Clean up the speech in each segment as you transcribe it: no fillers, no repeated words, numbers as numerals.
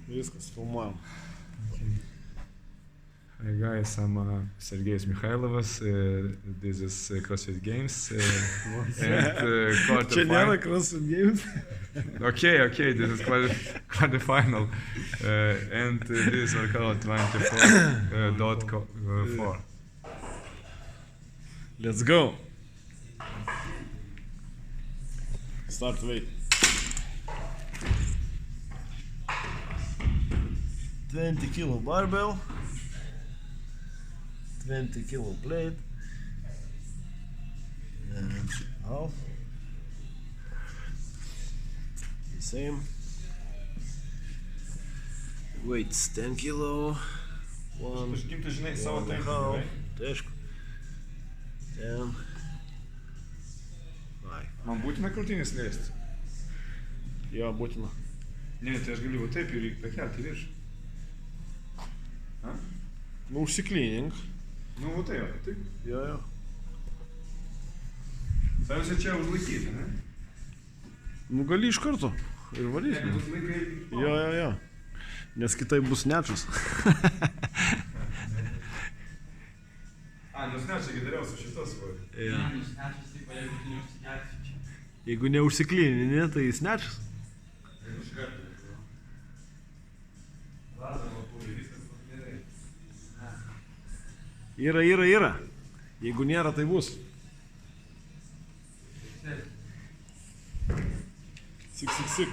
Viskas, filmuojam. Hi guys, I'm Sergejus Mikhailovas. This is CrossFit Games. Čia nėra CrossFit Games. Okay, this is quarterfinal. And this is workout 24.4. Let's go. Start weight. 20 kilo barbell, 20 kilo plate, and half. The same. Weights 10 kilo, 1, Kaip tu žinai savo one tempą, half. gerai? Tai aišku. 10, 5. Man būtina krūtinės liesti. Jo, būtina. Ne, tai aš galiu va taip ir pakelti virš. Nu, užsiklynink. Nu, va taip. Jo. Savęs čia užlaikyti, ne? Nu, gali iš karto. Ir varysim. Jo. Nes kitaip bus nečas. Nes nečia dariau su šitas svoriu. Ja. Jeigu neužsiklynini, tai jis nečas. Iš karto. Lazaro pūlį, viskas gerai. Yra. Jeigu nėra, tai bus. Sik.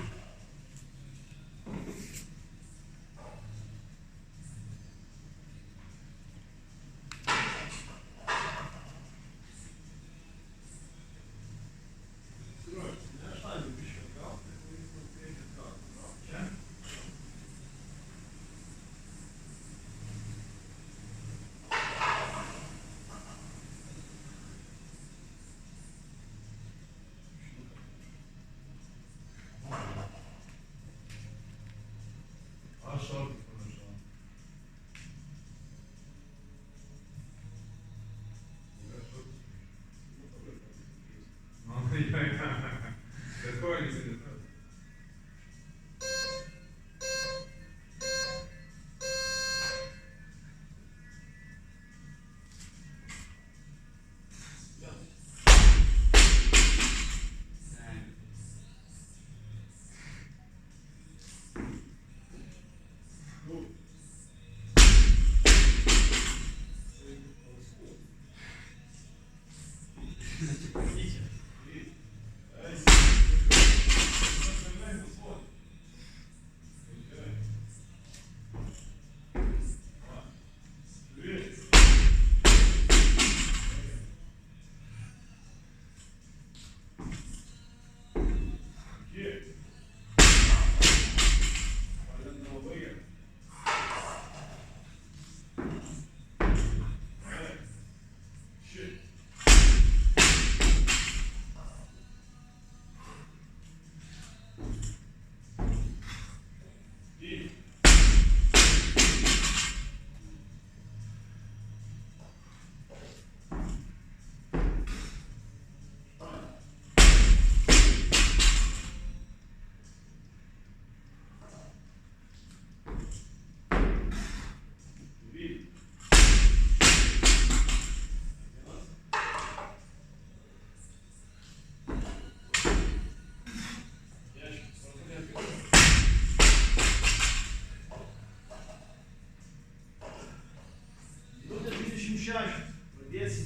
Pradėsim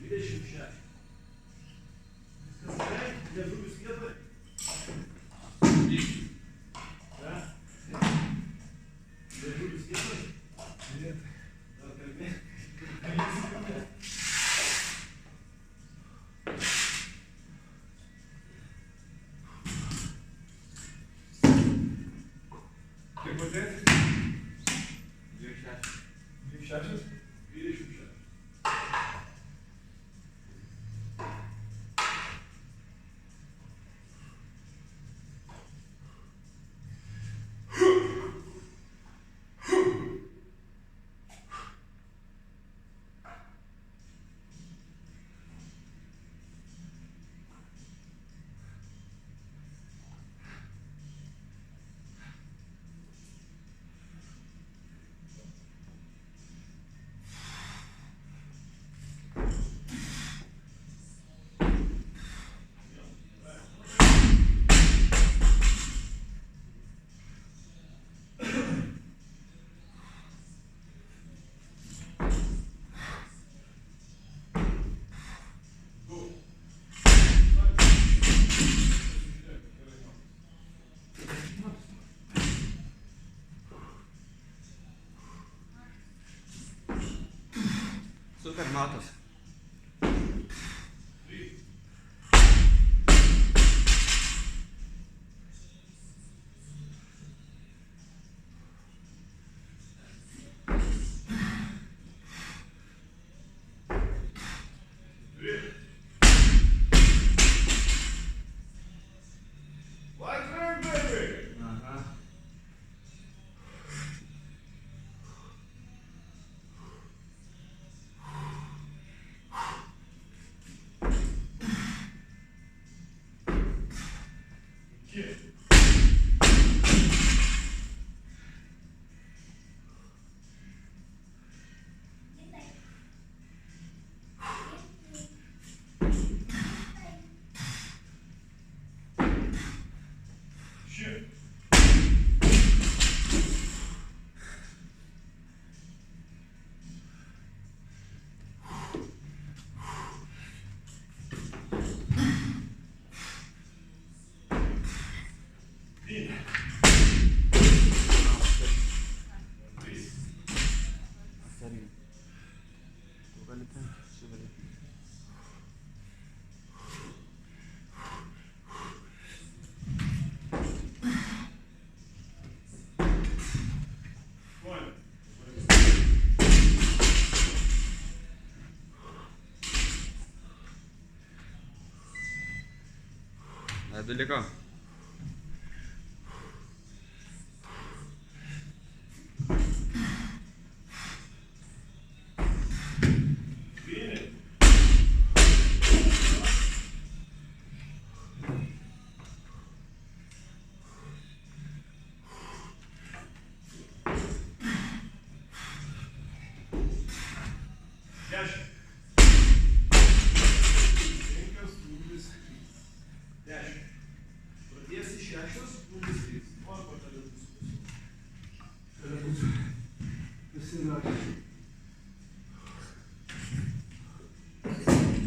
26. Viskas gerai? Liežuvis vietoj? Liežuvis vietoj? Dar kalbėt? Kaip padėti? 26? 26. per metus. Du liko.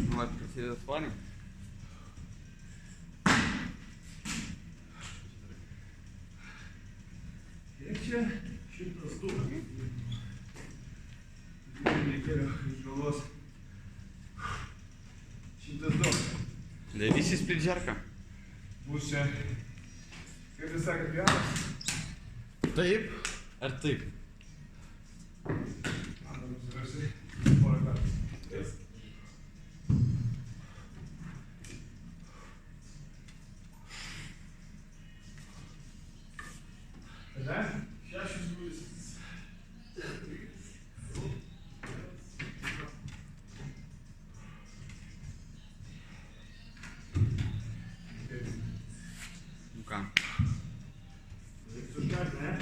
Nu, ar prasideda svorį? Kiek čia? 102. Reikėjo iš galvos. 102. Darysis pridžerką. Bus čia, kaip jūs sakėt, geras? Taip. Ar taip? Man nusirasi porą kartų. Yes. Tada? 6 gulis. Nu ką? Reiktų užkart, ne?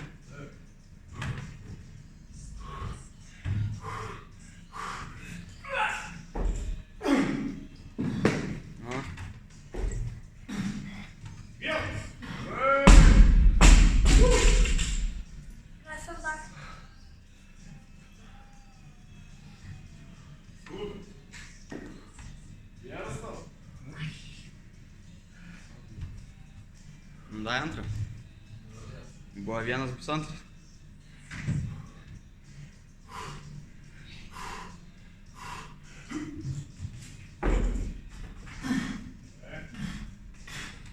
Dai antrą. Buvo 1,5.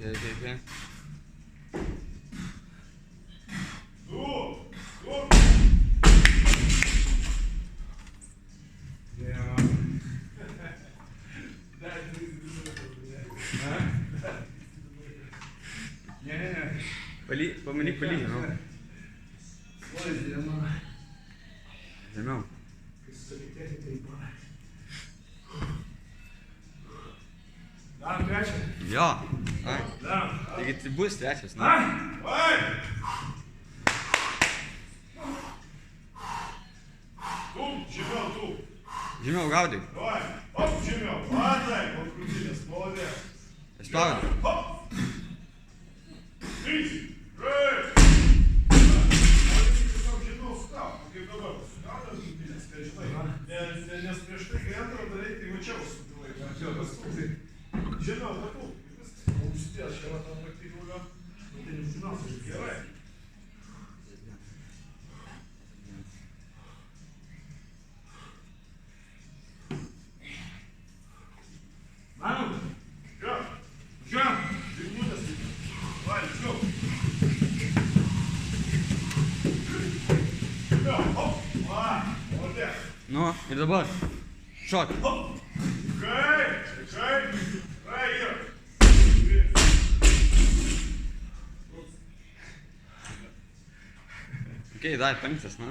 Okay. Pamanyk palygiai, nu. Žemiau. Darom trečią? Jo. Darom. Taigi tai bus trečias, nu. Vai! Žemiau, tu. Žemiau gaudai. Давай, оп, žemiau. Padai, подкрутилės, молодец. Spaudai. Hop. Easy. Great. Nes prieš tai, kai antrą darai, tai mačiau supilai. Žinau, matau. Užsidės, čia va tam praktikulio. Tai nežinau, gerai. Nu, ir dabar. Šok. Kaip? Yra. Okei, dar 5, na.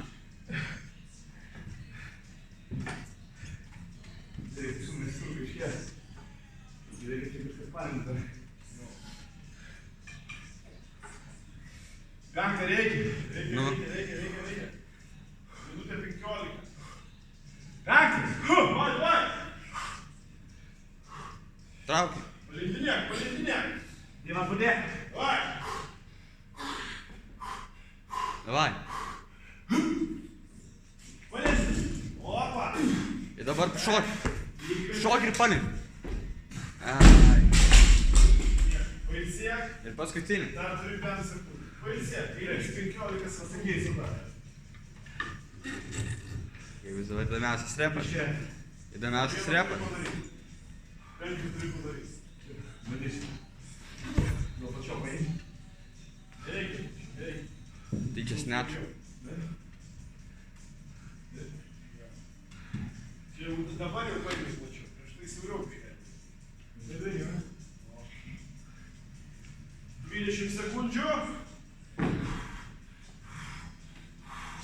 Taip, su maistu kažkies. Reikia tik viskas parinta. Penktą reikia. Nu. Reikia. Minutė 15. Penktas. Vai. Trauk. Palindinėk. Diena padėk. Vai. Davai. Palindinėk. Opa. Ir dabar šok. Šok ir palink. Ai. Pailsėk. Ir paskutinį. Dar turi 5 sekundžių. Pailsėk. Ir 15 pasakysiu dar. Kaip vis dabar įdomiausias repas. Čia. Įdomiausias repas. Bent jau 3 padarys. Bandysiu. Nuo pačio paimti. Reikia. Tai čia snapšio. Čia jau dabar jau paimti plačiau. Prieš tai siauriau kai. 20 sekundžių.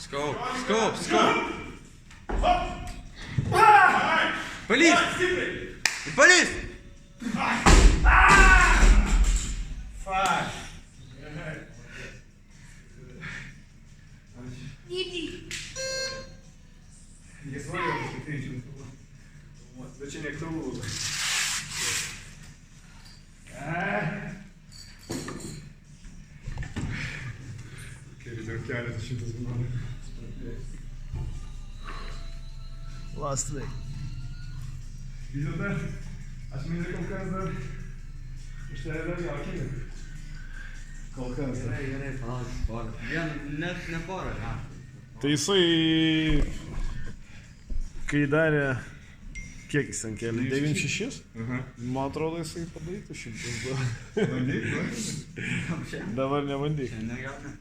Skaup. Hop! Palys. Stipriai! Ir palys. Fuck! Jie svajėjo paskaitai, žinoma. Bet čia neaktualu. Vis dar keletas šimtas vienuolika. Last week. Vis dėlto, aš manau, kol kas dar už tave dar jo akimirką. Kol kas. Gerai, palauk, porą. Net ne porą, ne. Tai jisai, kai darė, kiek jis ten kėlė, 96? Man atrodo, jisai padarytų 102. Bandyk. Dabar nebandyk. Šiandien gal ne.